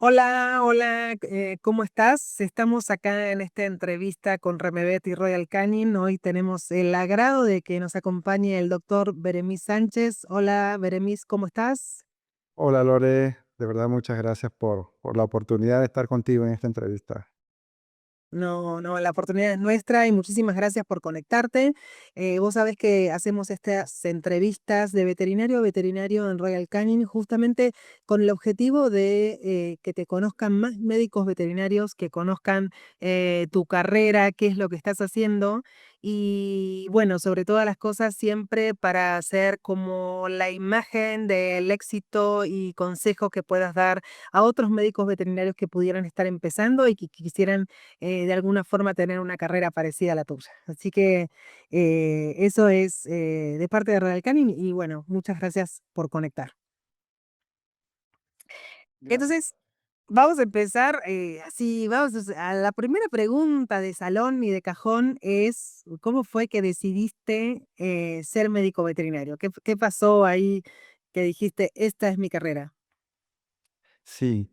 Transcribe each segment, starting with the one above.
Hola, hola, ¿cómo estás? Estamos acá en esta entrevista con Remebet y Royal Canin. Hoy tenemos el agrado de que nos acompañe el doctor Beremis Sánchez. Hola, Beremis, ¿cómo estás? Hola Lore, de verdad muchas gracias por la oportunidad de estar contigo en esta entrevista. No, no, la oportunidad es nuestra y muchísimas gracias por conectarte. Vos sabés que hacemos estas entrevistas de veterinario a veterinario en Royal Canin justamente con el objetivo de que te conozcan más médicos veterinarios, que conozcan tu carrera, qué es lo que estás haciendo y bueno, sobre todas las cosas siempre para hacer como la imagen del éxito y consejos que puedas dar a otros médicos veterinarios que pudieran estar empezando y que quisieran de alguna forma tener una carrera parecida a la tuya. Así que eso es de parte de Real Canin y bueno, muchas gracias por conectar. Gracias. Entonces, vamos a empezar así, a la primera pregunta de salón y de cajón es, ¿cómo fue que decidiste ser médico veterinario? ¿Qué pasó ahí que dijiste, esta es mi carrera? Sí,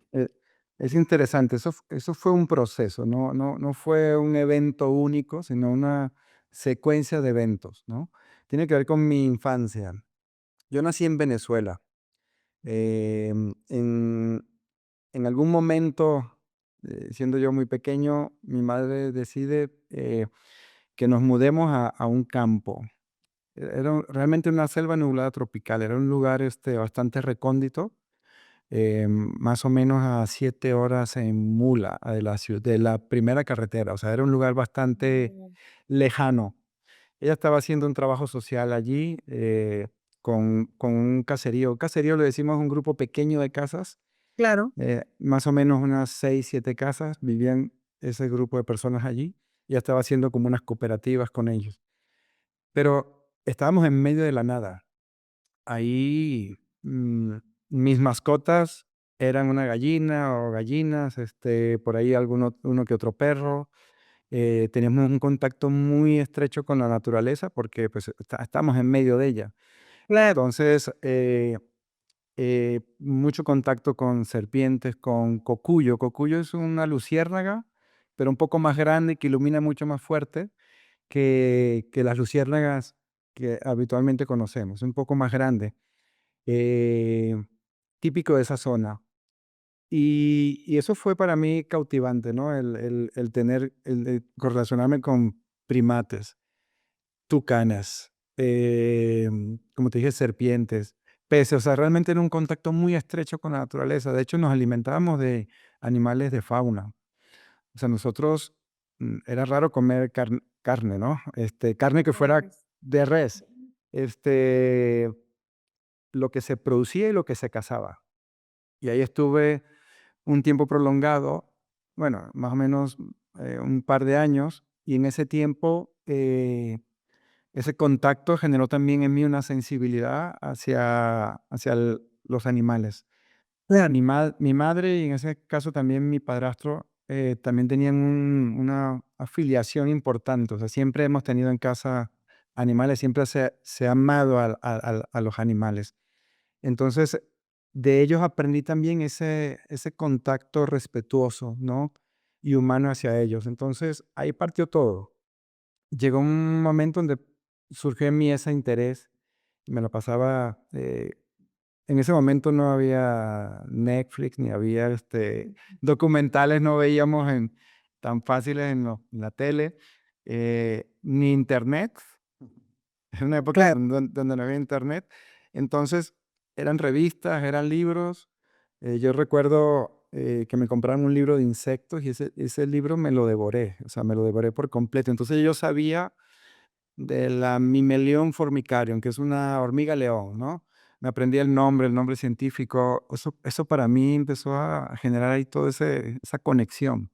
es interesante, eso fue un proceso, no fue un evento único, sino una secuencia de eventos, ¿no? Tiene que ver con mi infancia. Yo nací en Venezuela. em, en, en algún momento, siendo yo muy pequeño, mi madre decide que nos mudemos a un campo. Realmente una selva nublada tropical, era un lugar, bastante recóndito, más o menos a 7 horas en mula de la primera carretera, o sea, era un lugar bastante Mm. lejano. Ella estaba haciendo un trabajo social allí, con un caserío. Caserío le decimos a un grupo pequeño de casas, Claro, más o menos unas 6 7 casas, vivían ese grupo de personas allí. Ella estaba haciendo como unas cooperativas con ellos. Pero estábamos en medio de la nada. Ahí, mis mascotas eran una gallina o gallinas, por ahí uno que otro perro. Teníamos un contacto muy estrecho con la naturaleza porque, pues, estamos en medio de ella. claro, Entonces, mucho contacto con serpientes, con cocuyo. Cocuyo es una luciérnaga, pero un poco más grande, que ilumina mucho más fuerte que las luciérnagas que habitualmente conocemos, un poco más grande, eh, típico de esa zona. Y eso fue para mí cautivante, ¿no? El tener, correlacionarme con primates, tucanas, como te dije, serpientes, peces, o sea, realmente era un contacto muy estrecho con la naturaleza. De hecho, nos alimentábamos de animales de fauna. O sea, nosotros, era raro comer carne, ¿no? Carne que de fuera res. de res. Este, lo que se producía y lo que se cazaba. Y ahí estuve un tiempo prolongado, bueno, más o menos, un par de años, y en ese tiempo, ese contacto generó también en mí una sensibilidad hacia los animales. Claro, Mi madre y en ese caso también mi padrastro, también tenían una afiliación importante. O sea, siempre hemos tenido en casa animales, siempre se ha amado a los animales. Entonces, de ellos aprendí también ese contacto respetuoso, ¿no? Y humano hacia ellos. Entonces, ahí partió todo. Llegó un momento donde surgió en mí ese interés. Me lo pasaba, en ese momento no había Netflix, ni había, documentales, no veíamos tan fáciles en la tele, ni internet. Era una época claro. donde no había internet. Entonces, eran revistas, eran libros. Yo recuerdo, que me compraron un libro de insectos y ese libro me lo devoré, o sea, me lo devoré por completo. Entonces, yo sabía de la Mimelion formicarium, que es una hormiga león, ¿no? Me aprendí el nombre científico. Eso para mí empezó a generar ahí toda esa conexión,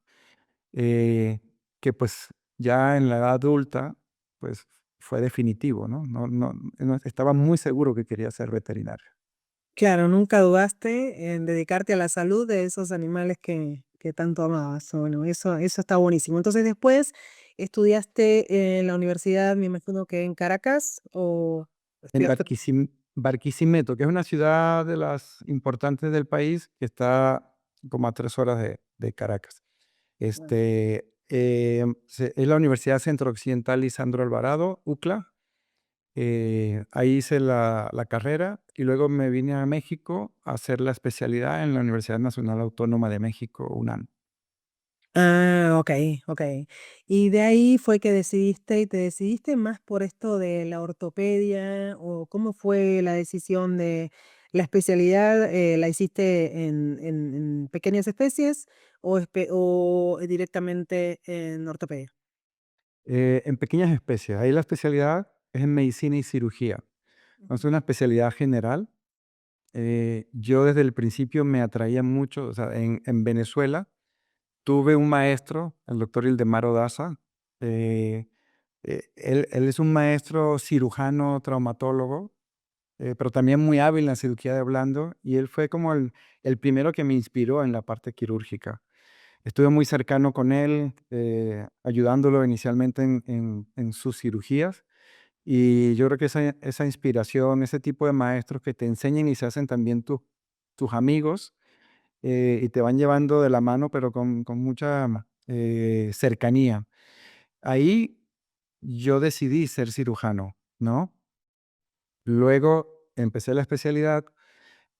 eh, que pues ya en la edad adulta, pues fue definitivo, ¿no? Estaba muy seguro que quería ser veterinario. Claro, nunca dudaste en dedicarte a la salud de esos animales que tanto amabas. Bueno, eso está buenísimo. Entonces, después estudiaste en la universidad, me imagino que en Caracas, o En estudiaste. Barquisimeto, que es una ciudad de las importantes del país, que está como a 3 horas de Caracas. Es la Universidad Centro Occidental Lisandro Alvarado, UCLA. Ahí hice la carrera y luego me vine a México a hacer la especialidad en la Universidad Nacional Autónoma de México, UNAM. Ah, okey, okey. Y de ahí fue que decidiste y te decidiste más por esto de la ortopedia, o, ¿cómo fue la decisión de la especialidad? ¿La hiciste en pequeñas especies o directamente en ortopedia? En pequeñas especies, ahí la especialidad es en medicina y cirugía. No es Ujú. una especialidad general. Yo desde el principio me atraía mucho, o sea, en Venezuela tuve un maestro, el doctor Ildemaro Daza. eh, él es un maestro cirujano, traumatólogo, pero también muy hábil en la cirugía de blando, y él fue como el primero que me inspiró en la parte quirúrgica. Estuve muy cercano con él, ayudándolo inicialmente en sus cirugías, y yo creo que esa inspiración, ese tipo de maestros que te enseñan y se hacen también tus amigos, y te van llevando de la mano, pero con mucha cercanía. Ahí yo decidí ser cirujano, ¿no? Luego empecé la especialidad.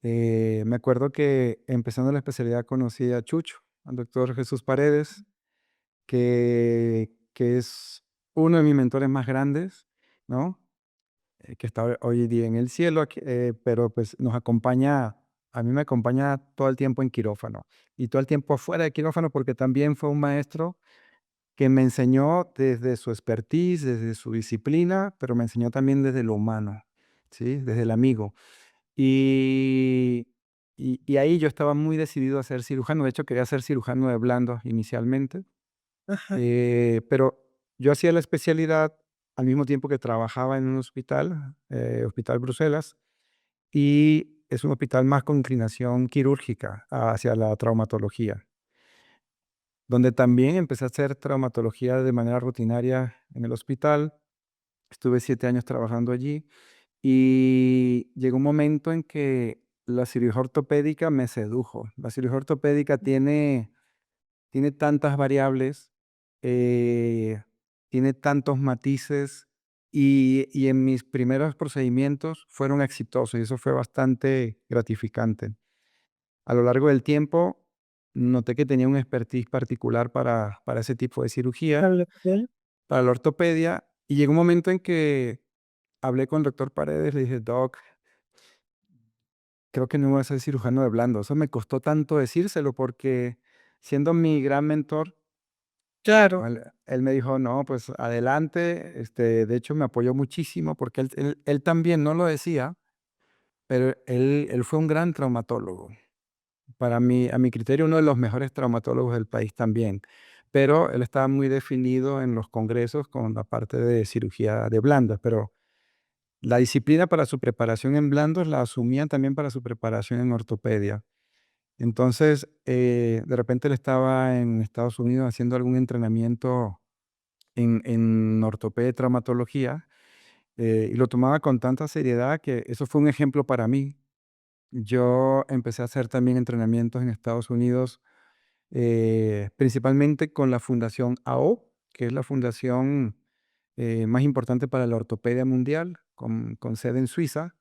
Me acuerdo que empezando la especialidad conocí a Chucho, al doctor Jesús Paredes, que es uno de mis mentores más grandes, ¿no? Que está hoy día en el cielo, pero pues nos acompaña, a mí me acompaña todo el tiempo en quirófano y todo el tiempo fuera de quirófano porque también fue un maestro que me enseñó desde su expertise, desde su disciplina, pero me enseñó también desde lo humano, ¿sí? Desde el amigo. Y, y ahí yo estaba muy decidido a ser cirujano. De hecho, quería ser cirujano de blandos inicialmente, Ajá, pero yo hacía la especialidad al mismo tiempo que trabajaba en un hospital, Hospital Bruselas, y es un hospital más con inclinación quirúrgica hacia la traumatología, donde también empecé a hacer traumatología de manera rutinaria en el hospital. Estuve 7 años trabajando allí y llegó un momento en que la cirugía ortopédica me sedujo. La cirugía ortopédica tiene tantas variables, eh, tiene tantos matices y en mis primeros procedimientos fueron exitosos y eso fue bastante gratificante. A lo largo del tiempo noté que tenía un expertise particular para ese tipo de cirugía, claro, okey. para la ortopedia, y llegó un momento en que hablé con el doctor Paredes, le dije: "Doc, creo que no voy a ser cirujano de blando". Eso me costó tanto decírselo porque siendo mi gran mentor, Claro. él me dijo: "No, pues adelante". De hecho, me apoyó muchísimo porque él también no lo decía, pero él fue un gran traumatólogo. Para mí, a mi criterio, uno de los mejores traumatólogos del país también. Pero él estaba muy definido en los congresos con la parte de cirugía de blandas, pero la disciplina para su preparación en blandos la asumían también para su preparación en ortopedia. Entonces, de repente él estaba en Estados Unidos haciendo algún entrenamiento en ortopedia y traumatología, y lo tomaba con tanta seriedad que eso fue un ejemplo para mí. Yo empecé a hacer también entrenamientos en Estados Unidos, principalmente con la Fundación AO, que es la fundación más importante para la ortopedia mundial, con sede en Suiza.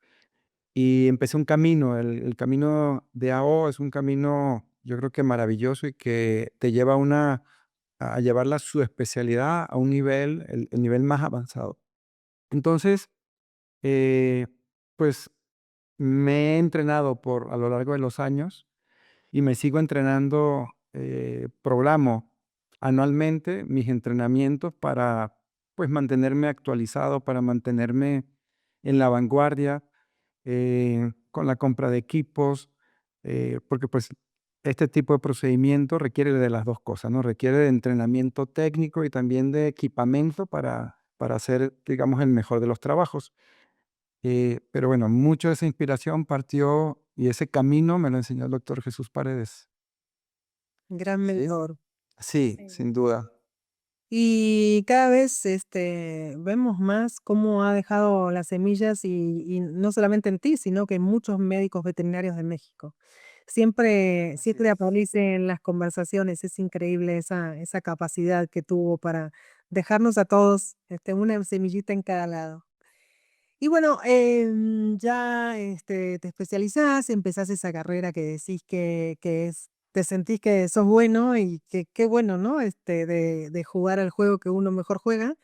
Y empecé un camino. El camino de AO es un camino, yo creo que maravilloso y que te lleva a llevar su especialidad a un nivel, el nivel más avanzado. Entonces, eh, pues me he entrenado a lo largo de los años y me sigo entrenando. Programo anualmente mis entrenamientos para pues mantenerme actualizado, para mantenerme en la vanguardia, con la compra de equipos, porque pues este tipo de procedimiento requiere de las dos cosas, ¿no? Requiere de entrenamiento técnico y también de equipamiento para hacer, digamos, el mejor de los trabajos. Pero bueno, mucho de esa inspiración partió y ese camino me lo enseñó el doctor Jesús Paredes. Gran Sí, mentor. sí, Sí. sin duda. Y cada vez, vemos más cómo ha dejado las semillas y no solamente en ti, sino que en muchos médicos veterinarios de México. Así Siempre es. aparece en las conversaciones, es increíble esa capacidad que tuvo para dejarnos a todos, una semillita en cada lado. Y bueno, ya, te especializás, empezás esa carrera que decís que te sentís que sos bueno y que qué bueno, ¿no? De jugar al juego que uno mejor juega.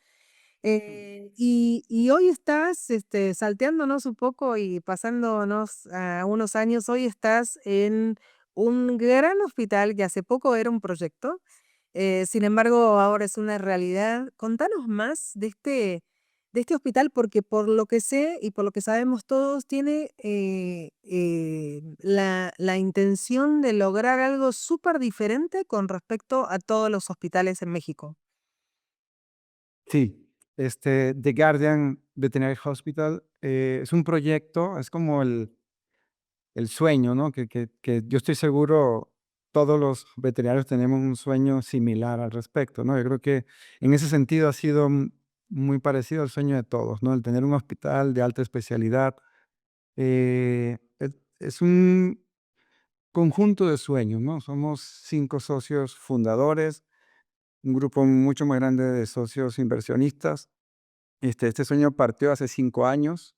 Y hoy estás, salteándonos un poco y pasándonos a unos años, hoy estás en un gran hospital que hace poco era un proyecto, sin embargo, ahora es una realidad. Contanos más de este hospital, porque por lo que sé y por lo que sabemos todos, tiene la intención de lograr algo súper diferente con respecto a todos los hospitales en México. Sí, The Guardian Veterinary Hospital es un proyecto, es como el sueño, ¿no? Que yo estoy seguro todos los veterinarios tenemos un sueño similar al respecto, ¿no? Yo creo que en ese sentido ha sido muy parecido al sueño de todos, ¿no? El tener un hospital de alta especialidad. Es un conjunto de sueños, ¿no? Somos 5 socios fundadores, un grupo mucho más grande de socios inversionistas. Este sueño partió hace 5 años.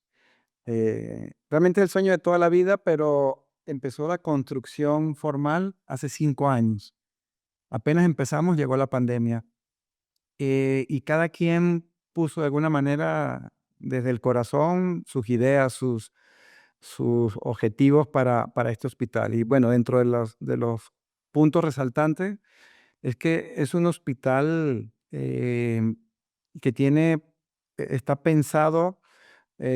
Realmente es el sueño de toda la vida, pero empezó la construcción formal hace 5 años. Apenas empezamos, llegó la pandemia, y cada quien puso de alguna manera desde el corazón sus ideas, sus objetivos para este hospital. Y bueno, dentro de los puntos resaltantes es que es un hospital que está pensado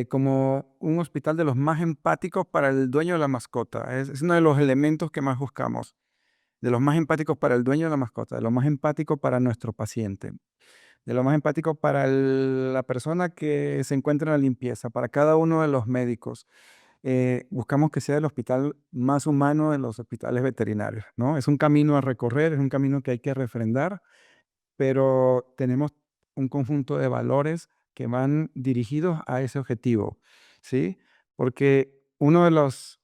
como un hospital de los más empáticos para el dueño de la mascota. Es uno de los elementos que más buscamos, de los más empáticos para el dueño de la mascota, de lo más empático para nuestro paciente, de lo más empático para la persona que se encuentra en la limpieza, para cada uno de los médicos. Buscamos que sea el hospital más humano de los hospitales veterinarios, ¿no? Es un camino a recorrer, es un camino que hay que refrendar, pero tenemos un conjunto de valores que van dirigidos a ese objetivo, ¿sí? Porque uno de las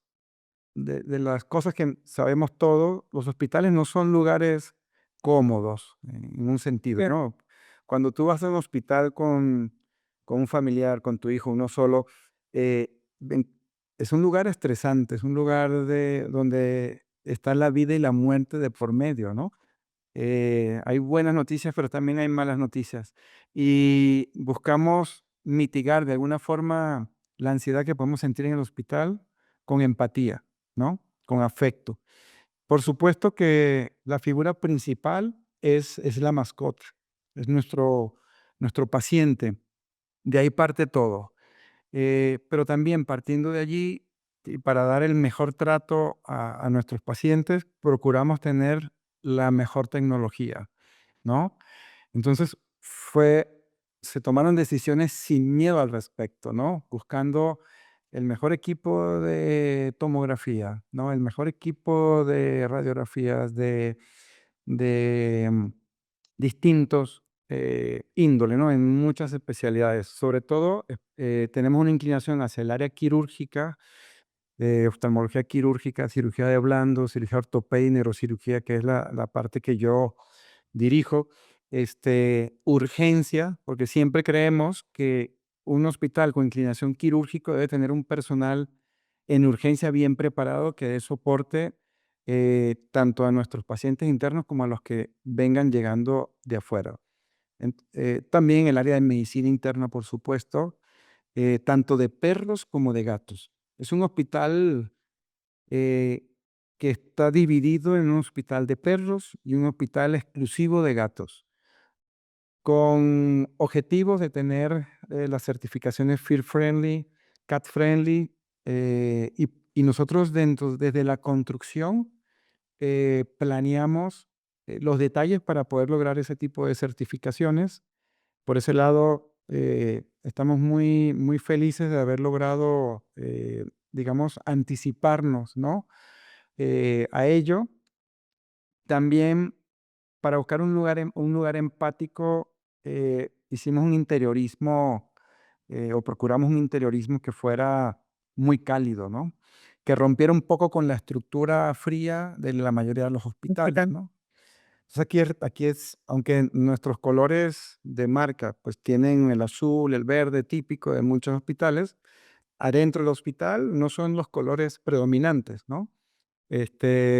cosas que sabemos todos, los hospitales no son lugares cómodos en un sentido, Claro. ¿no? Cuando tú vas a un hospital con un familiar, con tu hijo, uno solo, eh, ven- es un lugar estresante, es un lugar donde está la vida y la muerte de por medio, ¿no? Hay buenas noticias, pero también hay malas noticias. Y buscamos mitigar de alguna forma la ansiedad que podemos sentir en el hospital con empatía, ¿no? Con afecto. Por supuesto que la figura principal es la mascota, es nuestro paciente. De ahí parte todo. Pero también partiendo de allí, y para dar el mejor trato a nuestros pacientes, procuramos tener la mejor tecnología, ¿no? Entonces, se tomaron decisiones sin miedo al respecto, ¿no? Buscando el mejor equipo de tomografía, ¿no? El mejor equipo de radiografías de distintos índole, ¿no? En muchas especialidades. Sobre todo, tenemos una inclinación hacia el área quirúrgica, oftalmología quirúrgica, cirugía de blando, cirugía ortopedia y neurocirugía, que es la parte que yo dirijo. Urgencia, porque siempre creemos que un hospital con inclinación quirúrgico debe tener un personal en urgencia bien preparado que dé soporte tanto a nuestros pacientes internos como a los que vengan llegando de afuera. También el área de medicina interna, por supuesto, tanto de perros como de gatos. Es un hospital eh, que está dividido en un hospital de perros y un hospital exclusivo de gatos, con objetivos de tener las certificaciones Fear Friendly, Cat Friendly, y nosotros desde la construcción planeamos los detalles para poder lograr ese tipo de certificaciones. Por ese lado, estamos muy, muy felices de haber logrado, digamos, anticiparnos, ¿no? A ello. También para buscar un lugar empático, hicimos un interiorismo o procuramos un interiorismo que fuera muy cálido, ¿no? Que rompiera un poco con la estructura fría de la mayoría de los hospitales, Hospital. ¿no? Entonces aquí es, aunque nuestros colores de marca pues tienen el azul, el verde típico de muchos hospitales, adentro del hospital no son los colores predominantes, ¿no?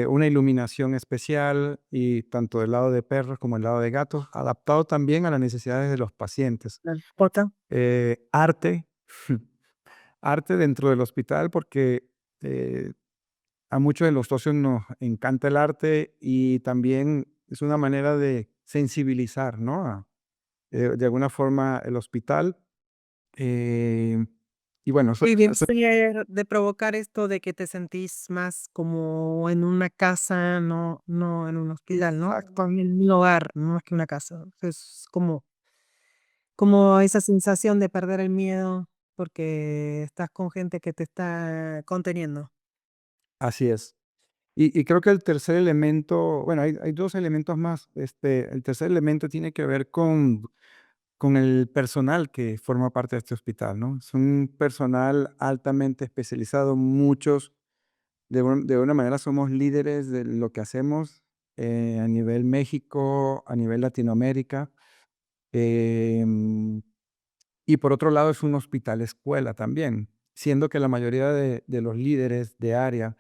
Una iluminación especial y tanto del lado de perros como del lado de gatos, adaptado también a las necesidades de los pacientes. Porta. Arte, arte dentro del hospital porque eh, a muchos de los socios nos encanta el arte y también es una manera de sensibilizar, ¿no? De alguna forma el hospital. eh, y bueno, Muy bien. De provocar esto de que te sentís más como en una casa, no en un hospital, ¿no? En un hogar, no más que una casa. Es como esa sensación de perder el miedo porque estás con gente que te está conteniendo. así es. Y creo que el tercer elemento, bueno, hay dos elementos más. El tercer elemento tiene que ver con el personal que forma parte de este hospital, ¿no? Es un personal altamente especializado. Muchos, de una manera, somos líderes de lo que hacemos a nivel México, a nivel Latinoamérica. em, y por otro lado, es un hospital escuela también, siendo que la mayoría de los líderes de área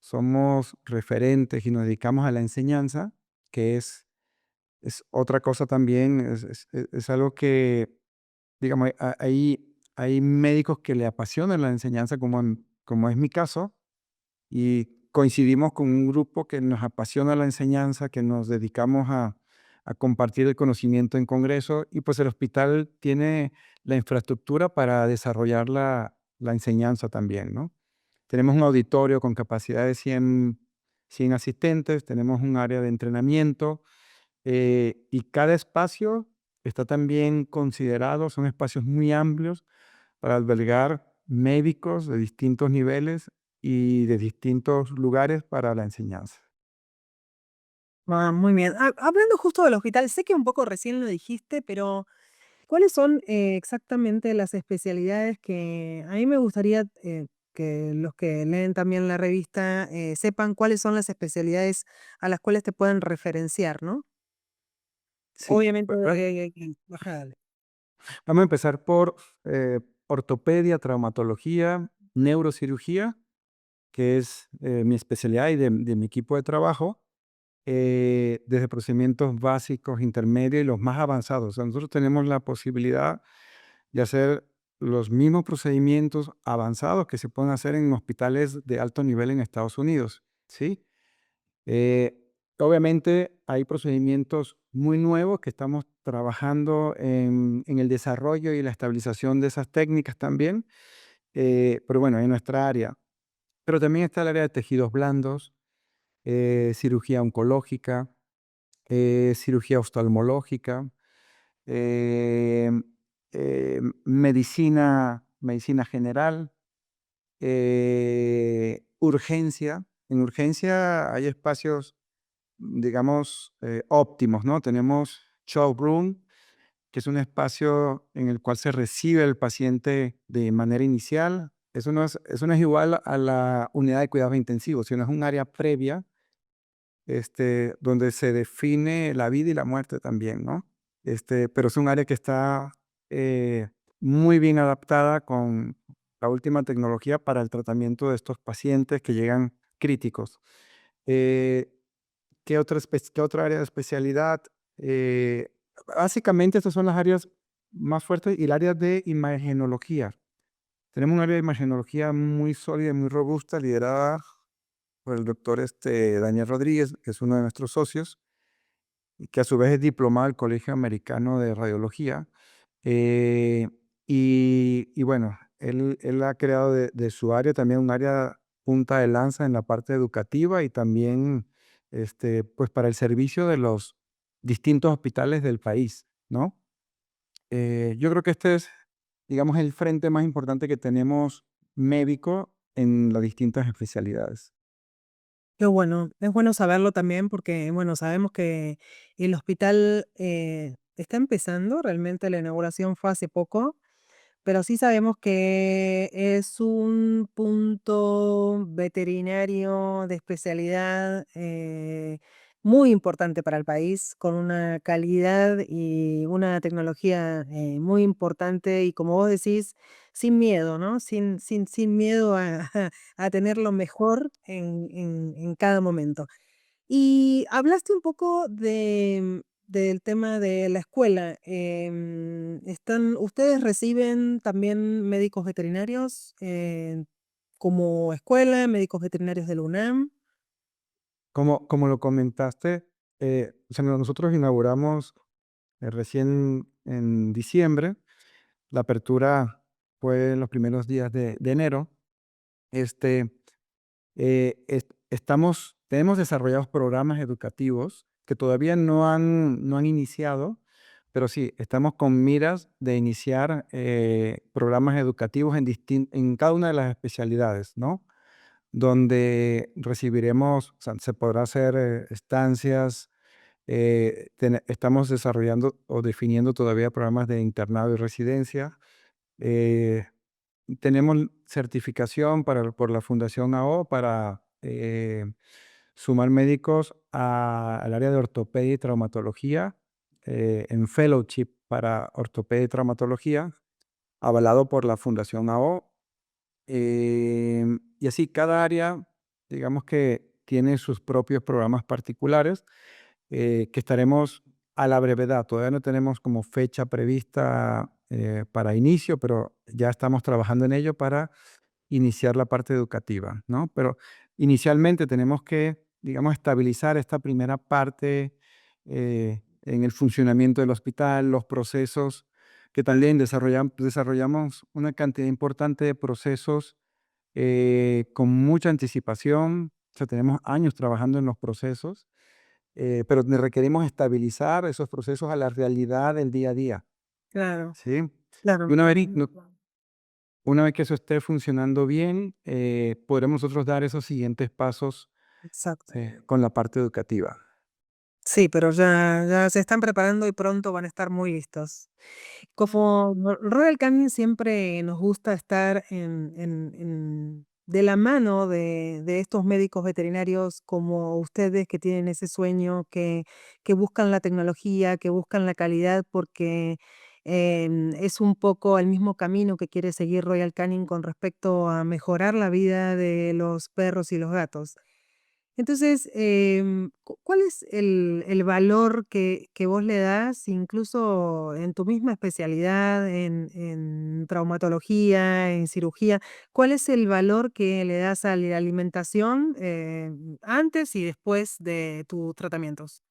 somos referentes y nos dedicamos a la enseñanza, que es otra cosa también, es algo que, digamos, hay médicos que le apasionan la enseñanza, como es mi caso, y coincidimos con un grupo que nos apasiona la enseñanza, que nos dedicamos a compartir el conocimiento en congreso, y pues el hospital tiene la infraestructura para desarrollar la enseñanza también, ¿no? Tenemos un auditorio con capacidad de 100 asistentes, tenemos un área de entrenamiento, y cada espacio está también considerado, son espacios muy amplios para albergar médicos de distintos niveles y de distintos lugares para la enseñanza. Ah, muy bien. Hablando justo del hospital, sé que un poco recién lo dijiste, pero ¿cuáles son exactamente las especialidades que a mí me gustaría que los que leen también la revista sepan cuáles son las especialidades a las cuales te pueden referenciar, ¿no? Sí, Obviamente, ajá, dale. vamos a empezar por ortopedia, traumatología, neurocirugía, que es mi especialidad y de mi equipo de trabajo. Desde procedimientos básicos, intermedios y los más avanzados. O sea, nosotros tenemos la posibilidad de hacer los mismos procedimientos avanzados que se pueden hacer en hospitales de alto nivel en Estados Unidos, ¿sí? Eh, Obviamente hay procedimientos muy nuevos que estamos trabajando en el desarrollo y la estabilización de esas técnicas también, pero bueno, en nuestra área. Pero también está el área de tejidos blandos, cirugía oncológica, cirugía oftalmológica, em, medicina general, urgencia. En urgencia hay espacios, digamos, óptimos, ¿no? Tenemos show room, que es un espacio en el cual se recibe el paciente de manera inicial. Eso no es igual a la unidad de cuidados intensivos, sino es un área previa, donde se define la vida y la muerte también, ¿no? Pero es un área que está eh, muy bien adaptada con la última tecnología para el tratamiento de estos pacientes que llegan críticos. Eh, ¿Qué otra área de especialidad? Eh, Básicamente estas son las áreas más fuertes y el área de imagenología. Tenemos un área de imagenología muy sólida y muy robusta, liderada por el doctor Daniel Rodríguez, que es uno de nuestros socios, y que a su vez es diplomado del Colegio Americano de Radiología. Eh, y bueno, él ha creado de su área también un área punta de lanza en la parte educativa y también pues para el servicio de los distintos hospitales del país, ¿no? Yo creo que este es, digamos, el frente más importante que tenemos médico en las distintas especialidades. Qué bueno, es bueno saberlo también porque, bueno, sabemos que el hospital está empezando, realmente la inauguración fue hace poco, pero sí sabemos que es un punto veterinario de especialidad muy importante para el país, con una calidad y una tecnología muy importante y como vos decís, sin miedo, ¿no? Sin miedo a, a tener lo mejor en cada momento. Y hablaste un poco del tema de la escuela. ¿Ustedes reciben también médicos veterinarios como escuela, médicos veterinarios de la UNAM? Como lo comentaste, o sea, nosotros inauguramos recién en diciembre. La apertura fue en los primeros días de enero. Este, tenemos desarrollados programas educativos que todavía no han iniciado, pero sí, estamos con miras de iniciar programas educativos en cada una de las especialidades, ¿no? Donde recibiremos, o sea, se podrá hacer estancias. Estamos desarrollando o definiendo todavía programas de internado y residencia. eh, Tenemos certificación por la Fundación AO para sumar médicos al área de ortopedia y traumatología, en fellowship para ortopedia y traumatología, avalado por la Fundación AO. Y así cada área, digamos que tiene sus propios programas particulares, que estaremos a la brevedad. Todavía no tenemos como fecha prevista para inicio, pero ya estamos trabajando en ello para iniciar la parte educativa, ¿no? Pero inicialmente tenemos que, digamos, estabilizar esta primera parte en el funcionamiento del hospital, los procesos, que también desarrollamos una cantidad importante de procesos con mucha anticipación. O sea, tenemos años trabajando en los procesos, pero requerimos estabilizar esos procesos a la realidad del día a día, Claro, ¿sí? Y claro. una vez que eso esté funcionando bien, podremos nosotros dar esos siguientes pasos Exacto. con la parte educativa. Sí, pero ya se están preparando y pronto van a estar muy listos. Como Royal Canin siempre nos gusta estar de la mano de estos médicos veterinarios como ustedes que tienen ese sueño, que buscan la tecnología, que buscan la calidad, porque es un poco el mismo camino que quiere seguir Royal Canin con respecto a mejorar la vida de los perros y los gatos. Entonces, ¿cuál es el valor que vos le das, incluso en tu misma especialidad, en traumatología, en cirugía? ¿Cuál es el valor que le das a la alimentación antes y después de tus tratamientos?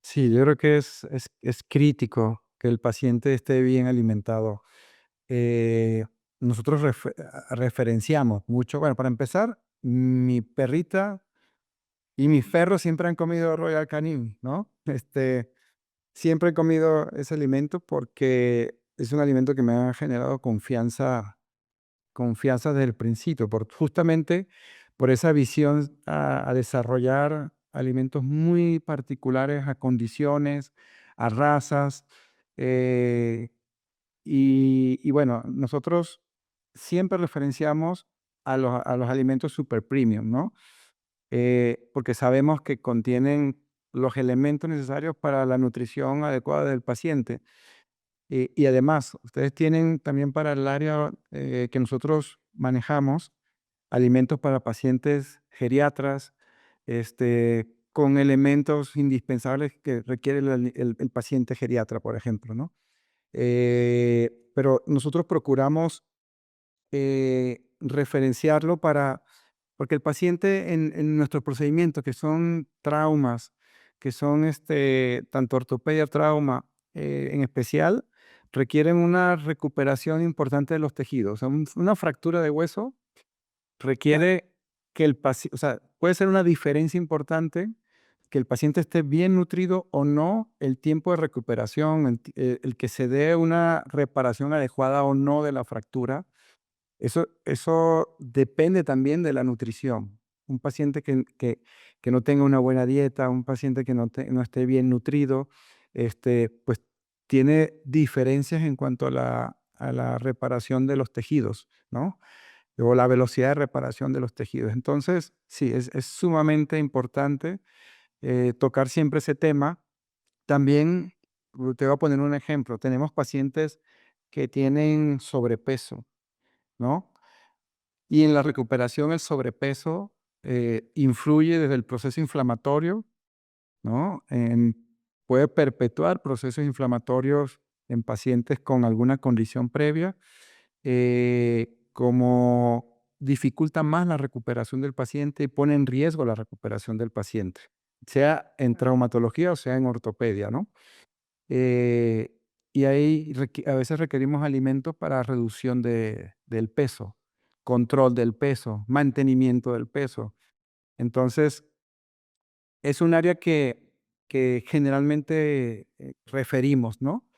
Sí, yo creo que es crítico que el paciente esté bien alimentado. Eh, Nosotros referenciamos mucho. Bueno, para empezar, mi perrita y mis perros siempre han comido Royal Canin, ¿no? Siempre he comido ese alimento porque es un alimento que me ha generado confianza desde el principio, justamente por esa visión a desarrollar alimentos muy particulares a condiciones, a razas. eh, y bueno, nosotros siempre referenciamos a los alimentos super premium, ¿no? Porque sabemos que contienen los elementos necesarios para la nutrición adecuada del paciente. Y además, ustedes tienen también para el área que nosotros manejamos, alimentos para pacientes geriatras, con elementos indispensables que requiere el paciente geriatra, por ejemplo, ¿no? Pero nosotros procuramos referenciarlo porque el paciente en nuestros procedimientos, que son traumas, que son tanto ortopedia, trauma, en especial, requieren una recuperación importante de los tejidos. O sea, una fractura de hueso Claro, requiere que o sea, puede ser una diferencia importante que el paciente esté bien nutrido o no, el tiempo de recuperación, el que se dé una reparación adecuada o no de la fractura. Eso depende también de la nutrición. Un paciente que no tenga una buena dieta, un paciente que no esté bien nutrido, pues tiene diferencias en cuanto a la reparación de los tejidos, ¿no? O la velocidad de reparación de los tejidos. Entonces, sí, es sumamente importante tocar siempre ese tema. También, te voy a poner un ejemplo, tenemos pacientes que tienen sobrepeso, ¿no? Y en la recuperación el sobrepeso influye desde el proceso inflamatorio, ¿no? Puede perpetuar procesos inflamatorios en pacientes con alguna condición previa, como dificulta más la recuperación del paciente y pone en riesgo la recuperación del paciente, sea en traumatología o sea en ortopedia, ¿no? Eh, y ahí a veces requerimos alimentos para reducción del peso, control del peso, mantenimiento del peso. Entonces, es un área que generalmente referimos, ¿no?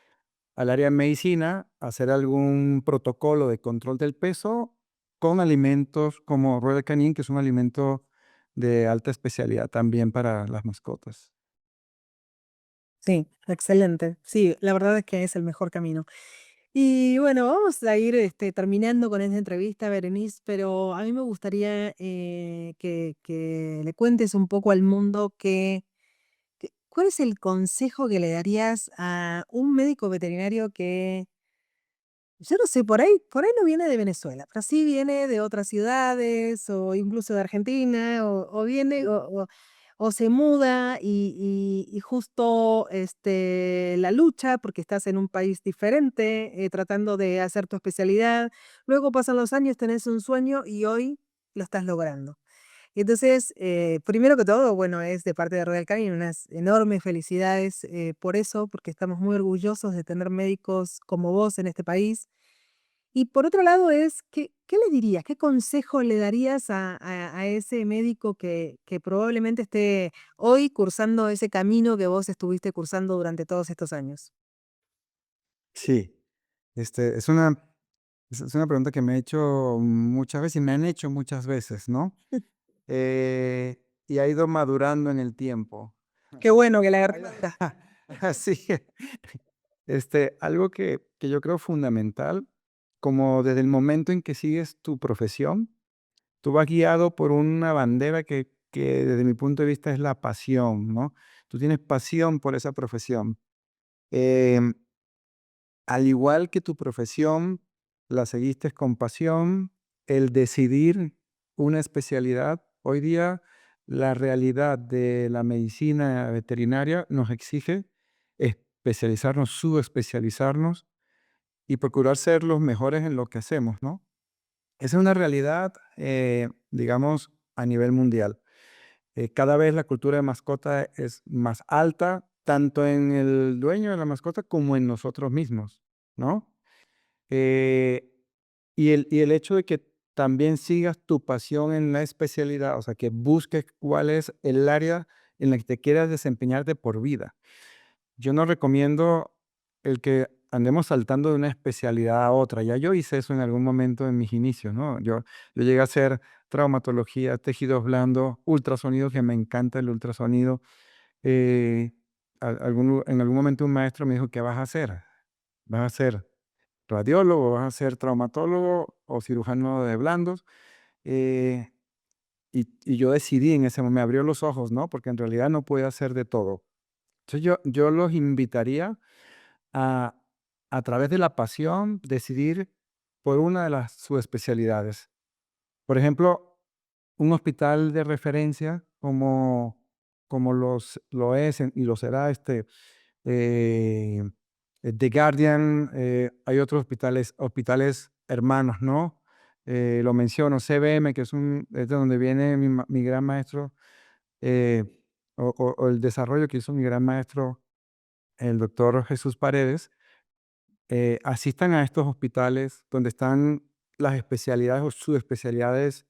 Al área de medicina, hacer algún protocolo de control del peso con alimentos como Royal Canin, que es un alimento de alta especialidad también para las mascotas. Sí, excelente. Sí, la verdad es que es el mejor camino. Y bueno, vamos a ir terminando con esta entrevista, Berenice, pero a mí me gustaría que le cuentes un poco al mundo cuál es el consejo que le darías a un médico veterinario que, yo no sé, por ahí no viene de Venezuela, pero sí viene de otras ciudades o incluso de Argentina, o viene o se muda y justo la lucha porque estás en un país diferente, tratando de hacer tu especialidad. Luego pasan los años, tenés un sueño y hoy lo estás logrando. Y entonces, primero que todo, bueno, es de parte de Royal Canin unas enormes felicidades por eso, porque estamos muy orgullosos de tener médicos como vos en este país. Y por otro lado es, ¿qué le dirías? ¿Qué consejo le darías a ese médico que probablemente esté hoy cursando ese camino que vos estuviste cursando durante todos estos años? Sí, es una pregunta que me he hecho muchas veces y me han hecho muchas veces, ¿no? Y ha ido madurando en el tiempo. Qué bueno que la Ha ido garganta. así, algo que yo creo fundamental, como desde el momento en que sigues tu profesión, tú vas guiado por una bandera que desde mi punto de vista es la pasión, ¿no? Tú tienes pasión por esa profesión. Em, Al igual que tu profesión, la seguiste con pasión, el decidir una especialidad. Hoy día, la realidad de la medicina veterinaria nos exige especializarnos, subespecializarnos y procurar ser los mejores en lo que hacemos, ¿no? Esa es una realidad, digamos, a nivel mundial. Cada vez la cultura de mascota es más alta, tanto en el dueño de la mascota como en nosotros mismos, ¿no? Eh, y el hecho de que también sigas tu pasión en la especialidad, o sea, que busques cuál es el área en la que te quieras desempeñar de por vida. Yo no recomiendo el que andemos saltando de una especialidad a otra. Ya yo hice eso en algún momento en mis inicios, ¿no? Yo llegué a hacer traumatología, tejidos blandos, ultrasonido, que me encanta el ultrasonido. Eh, en algún momento un maestro me dijo, ¿qué vas a hacer? ¿Vas a ser radiólogo, vas a ser traumatólogo o cirujano de blandos? Eh, y yo decidí en ese momento, me abrió los ojos, ¿no? Porque en realidad no puedo hacer de todo. Entonces yo los invitaría a, a través de la pasión, decidir por una de las subespecialidades. Por ejemplo, un hospital de referencia como lo es y lo será eh, The Guardian, hay otros hospitales hermanos, ¿no? Lo menciono, CBM, que es de donde viene mi gran maestro, eh, o el desarrollo que hizo mi gran maestro, el doctor Jesús Paredes. Asistan a estos hospitales donde están las especialidades o subespecialidades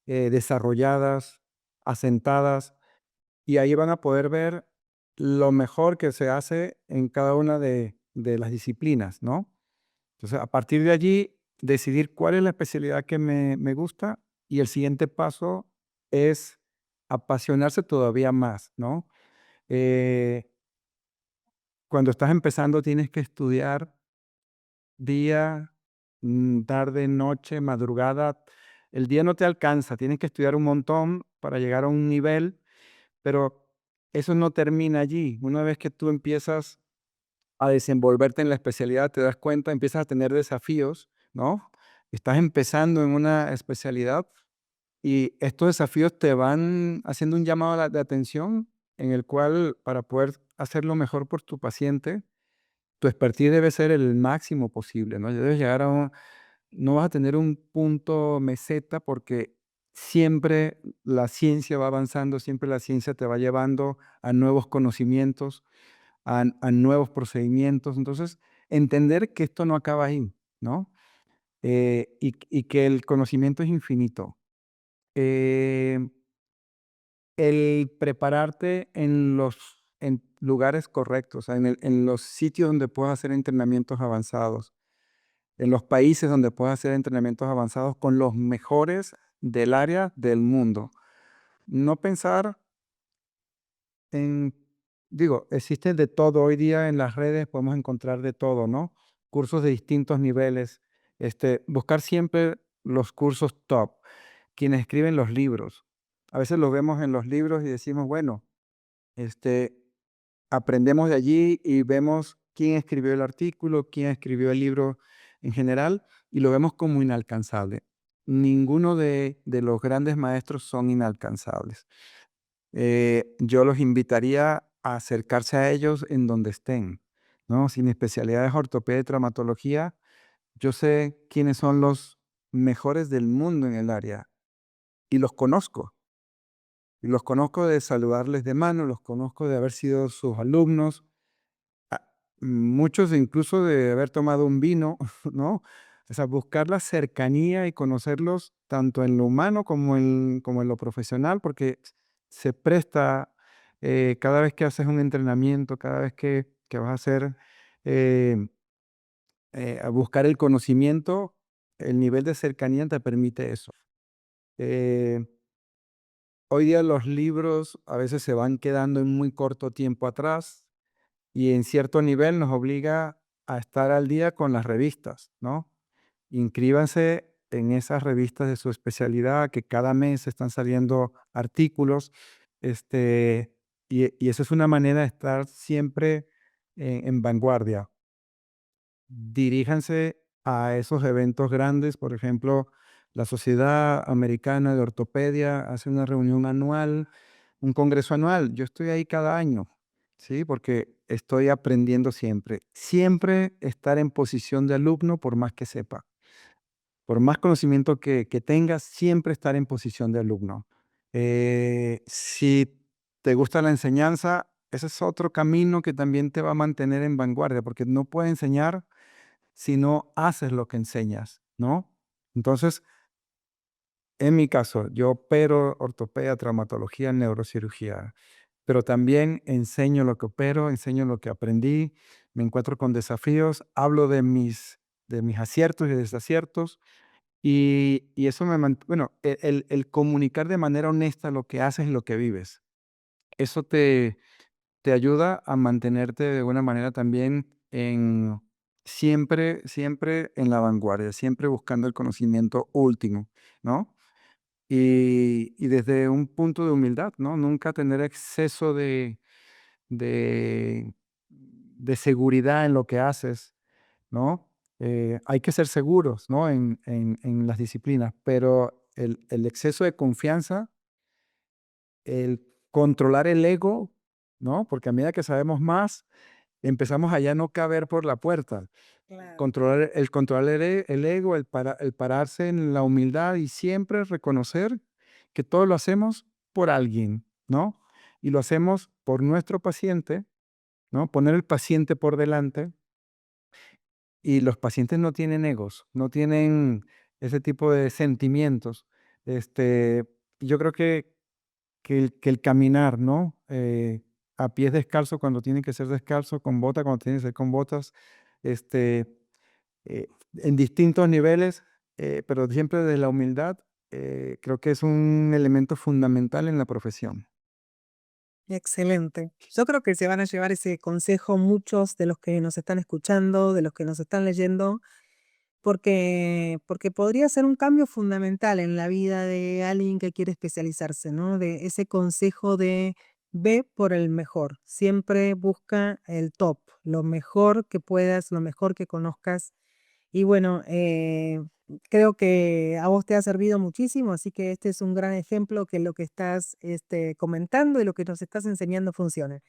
desarrolladas, asentadas, y ahí van a poder ver lo mejor que se hace en cada una de las disciplinas, ¿no? Entonces, a partir de allí, decidir cuál es la especialidad que me gusta, y el siguiente paso es apasionarse todavía más, ¿no? Eh, Cuando estás empezando tienes que estudiar día, tarde, noche, madrugada. El día no te alcanza, tienes que estudiar un montón para llegar a un nivel, pero eso no termina allí. Una vez que tú empiezas a desenvolverte en la especialidad, te das cuenta, empiezas a tener desafíos, ¿no? Estás empezando en una especialidad y estos desafíos te van haciendo un llamado de atención en el cual para poder hacerlo mejor por tu paciente, tu expertise debe ser el máximo posible, ¿no? Debes llegar a un, no vas a tener un punto meseta porque siempre la ciencia va avanzando, siempre la ciencia te va llevando a nuevos conocimientos, a nuevos procedimientos. Entonces, entender que esto no acaba ahí, ¿no? Y que el conocimiento es infinito. Eh, el prepararte en lugares correctos, o sea, en los sitios donde puedas hacer entrenamientos avanzados, en los países donde puedas hacer entrenamientos avanzados con los mejores del área del mundo. No pensar en, digo, existe de todo. Hoy día en las redes podemos encontrar de todo, ¿no? Cursos de distintos niveles. Buscar siempre los cursos top, quienes escriben los libros. A veces lo vemos en los libros y decimos, bueno, este, aprendemos de allí y vemos quién escribió el artículo, quién escribió el libro en general, y lo vemos como inalcanzable. Ninguno de los grandes maestros son inalcanzables. Yo los invitaría a acercarse a ellos en donde estén, ¿no? Si mi especialidad es ortopedia y traumatología, yo sé quiénes son los mejores del mundo en el área y los conozco. Y los conozco de saludarles de mano, los conozco de haber sido sus alumnos, muchos incluso de haber tomado un vino, ¿no? O sea, buscar la cercanía y conocerlos tanto en lo humano como en lo profesional, porque se presta cada vez que haces un entrenamiento, cada vez que vas a hacer, eh, a buscar el conocimiento, el nivel de cercanía te permite eso. Eh, Hoy día los libros a veces se van quedando en muy corto tiempo atrás y en cierto nivel nos obliga a estar al día con las revistas, ¿no? Inscríbanse en esas revistas de su especialidad, que cada mes están saliendo artículos, y esa es una manera de estar siempre en vanguardia. Diríjanse a esos eventos grandes, por ejemplo, la Sociedad Americana de Ortopedia hace una reunión anual, un congreso anual. Yo estoy ahí cada año, ¿sí? Porque estoy aprendiendo siempre. Siempre estar en posición de alumno, por más que sepa. Por más conocimiento que tengas, siempre estar en posición de alumno. Si te gusta la enseñanza, ese es otro camino que también te va a mantener en vanguardia, porque no puedes enseñar si no haces lo que enseñas, ¿no? Entonces, en mi caso, yo opero ortopedia, traumatología, neurocirugía, pero también enseño lo que opero, enseño lo que aprendí, me encuentro con desafíos, hablo de mis aciertos y desaciertos, y eso me bueno, el comunicar de manera honesta lo que haces y lo que vives, eso te ayuda a mantenerte de alguna manera también en siempre en la vanguardia, siempre buscando el conocimiento último, ¿no? Y desde un punto de humildad, ¿no? Nunca tener exceso de de seguridad en lo que haces, ¿no? Hay que ser seguros, ¿no? En las disciplinas, pero el exceso de confianza, el controlar el ego, ¿no? Porque a medida que sabemos más, empezamos a ya no caber por la puerta. Claro. Controlar el ego, el pararse en la humildad y siempre reconocer que todo lo hacemos por alguien, ¿no? Y lo hacemos por nuestro paciente, ¿no? Poner el paciente por delante, y los pacientes no tienen egos, no tienen ese tipo de sentimientos. Este, yo creo que que el caminar, ¿no? A pies descalzo cuando tiene que ser descalzo, con bota cuando tiene que ser con botas, este, en distintos niveles, pero siempre desde la humildad, creo que es un elemento fundamental en la profesión. Excelente. Yo creo que se van a llevar ese consejo muchos de los que nos están escuchando, de los que nos están leyendo, porque podría ser un cambio fundamental en la vida de alguien que quiere especializarse, ¿no? De ese consejo de ve por el mejor, siempre busca el top, lo mejor que puedas, lo mejor que conozcas. Y bueno, creo que a vos te ha servido muchísimo, así que este es un gran ejemplo que lo que estás comentando y lo que nos estás enseñando funciona.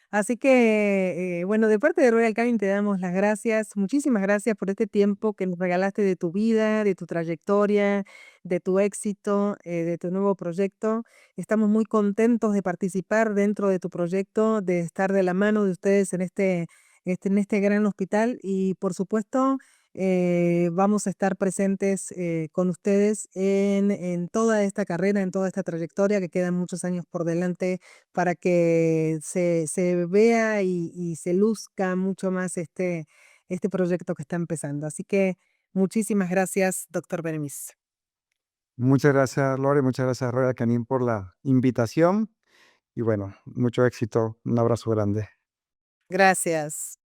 Así que, bueno, de parte de Royal Canin te damos las gracias, muchísimas gracias por este tiempo que nos regalaste de tu vida, de tu trayectoria, de tu éxito, de tu nuevo proyecto. Estamos muy contentos de participar dentro de tu proyecto, de estar de la mano de ustedes en este gran hospital y, por supuesto, vamos a estar presentes con ustedes en toda esta carrera, en toda esta trayectoria, que quedan muchos años por delante para que se vea y se luzca mucho más este proyecto que está empezando. Así que muchísimas gracias, doctor Benemis. Muchas gracias, Lore, muchas gracias, Royal Canin, por la invitación y bueno, mucho éxito. Un abrazo grande. Gracias.